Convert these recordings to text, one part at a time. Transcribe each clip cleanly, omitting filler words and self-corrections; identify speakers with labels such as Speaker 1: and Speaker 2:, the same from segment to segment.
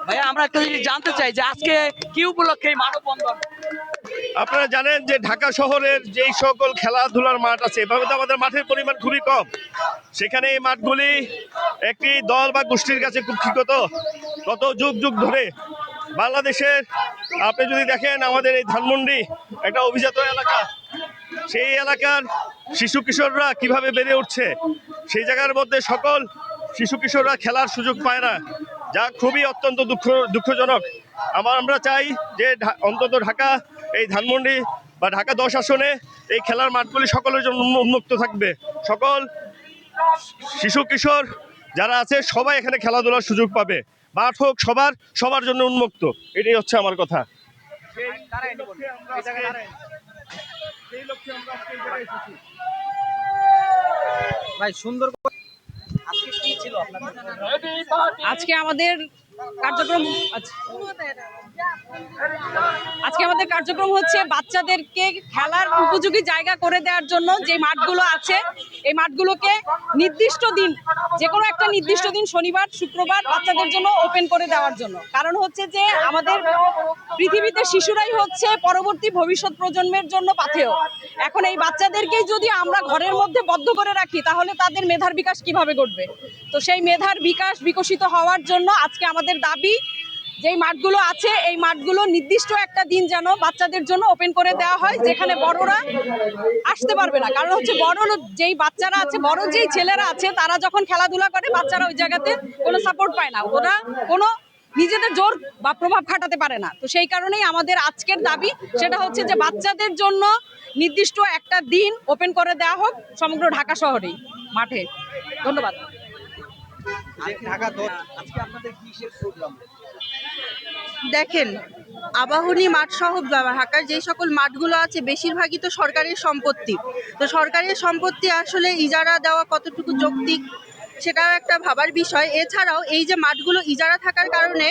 Speaker 1: ভাইয়া আমরা একটা জিনিস জানতে চাই যে আজকে কি উপলক্ষে এই মানববন্ধন?
Speaker 2: আপনারা জানেন যে ঢাকা শহরের যেই সকল খেলাধুলার মাঠ আছে, এভাবে তো আমাদের মাঠের পরিমাণ খুবই কম। সেখানে এই মাঠগুলি একটি দল বা গোষ্ঠীর কাছে কুক্ষিগত। গত যুগ যুগ ধরে বাংলাদেশের আপনি যদি দেখেন আমাদের এই ধানমন্ডি একটা অভিজাত এলাকা, সেই এলাকার শিশু কিশোররা কিভাবে বেড়ে উঠছে, সেই জায়গার মধ্যে সকল শিশু কিশোররা খেলার সুযোগ পায় না, যা খুবই অত্যন্ত দুঃখজনক। আমরা চাই যে অন্তত ঢাকা এই ধানমন্ডি বা ঢাকা 10 আসনে এই খেলার মাঠগুলি সকলের জন্য উন্মুক্ত থাকবে। সকল শিশু কিশোর যারা আছে সবাই এখানে খেলাধুলার সুযোগ পাবে। মাঠ হোক সবার জন্য উন্মুক্ত, এটাই হচ্ছে আমার কথা।
Speaker 1: ভাই সুন্দর আজকে কি ছিল আপনাদের?
Speaker 3: আজকে আমাদের কার্যক্রম হচ্ছে বাচ্চাদেরকে খেলার উপযোগী জায়গা করে দেওয়ার জন্য যে মাঠগুলো আছে এই মাঠগুলোকে নির্দিষ্ট দিন, যে কোনো একটা নির্দিষ্ট দিন শনিবার শুক্রবার বাচ্চাদের জন্য ওপেন করে দেওয়ার জন্য। কারণ হচ্ছে যে আমাদের পৃথিবীতে শিশুরাই হচ্ছে পরবর্তী ভবিষ্যৎ প্রজন্মের জন্য পাথেয়। এখন এই বাচ্চাদেরকেই যদি আমরা ঘরের মধ্যে বদ্ধ করে রাখি তাহলে তাদের মেধার বিকাশ কিভাবে ঘটবে? তো সেই মেধার বিকাশ বিকশিত হওয়ার জন্য আজকে আমাদের দাবি, যেই মাঠগুলো আছে এই মাঠগুলো নির্দিষ্ট একটা দিন যেন বাচ্চাদের জন্য ওপেন করে দেওয়া হয়, যেখানে বড়রা আসতে পারবে না। কারণ হচ্ছে বড় যেই বাচ্চারা আছে, বড় যেই ছেলেরা আছে তারা যখন খেলাধুলা করে বাচ্চারা ওই জায়গাতে কোনো সাপোর্ট পায় না, ওরা কোনো নিজেদের জোর বা প্রভাব খাটাতে পারে না। তো সেই কারণেই আমাদের আজকের দাবি সেটা হচ্ছে যে বাচ্চাদের জন্য নির্দিষ্ট একটা দিন ওপেন করে দেওয়া হোক সমগ্র ঢাকা শহরেই মাঠে। ধন্যবাদ।
Speaker 4: দেখেন, আবাহনী মাঠ সহ ঢাকার যে সকল মাঠগুলো আছে বেশিরভাগই তো সরকারের সম্পত্তি। তো সরকারের সম্পত্তি আসলে ইজারা দেওয়া কতটুকু যৌক্তিক সেটাও একটা ভাবার বিষয়। এছাড়াও এই যে মাঠগুলো ইজারা থাকার কারণে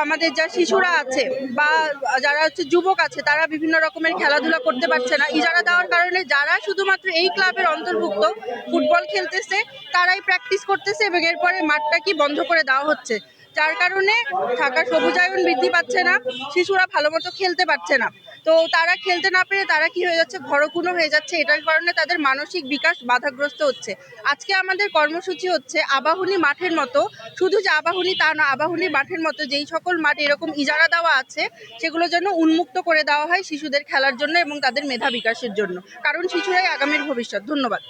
Speaker 4: আমাদের যা শিশুরা আছে বা যারা হচ্ছে যুবক আছে তারা বিভিন্ন রকমের খেলাধুলা করতে পারছে না। ইজারা দেওয়ার কারণে যারা শুধুমাত্র এই ক্লাবের অন্তর্ভুক্ত ফুটবল খেলতেছে তারাই প্র্যাকটিস করতেছে এবং এরপরে মাঠটা কি বন্ধ করে দেওয়া হচ্ছে, যার কারণে ঢাকার সবুজায়ন বৃদ্ধি পাচ্ছে না, শিশুরা ভালো মতো খেলতে পারছে না। তো তারা খেলতে না পেরে তারা কি হয়ে যাচ্ছে, ঘরকুনো হয়ে যাচ্ছে। এটার কারণে তাদের মানসিক বিকাশ বাধাগ্রস্ত হচ্ছে। আজকে আমাদের কর্মসূচি হচ্ছে আবাহনী মাঠের মতো, শুধু যে আবাহনী তা না, আবাহনী মাঠের মতো যেই সকল মাঠ এরকম ইজারা দেওয়া আছে সেগুলো যেন উন্মুক্ত করে দেওয়া হয় শিশুদের খেলার জন্য এবং তাদের মেধা বিকাশের জন্য, কারণ শিশুরাই আগামীর ভবিষ্যৎ। ধন্যবাদ।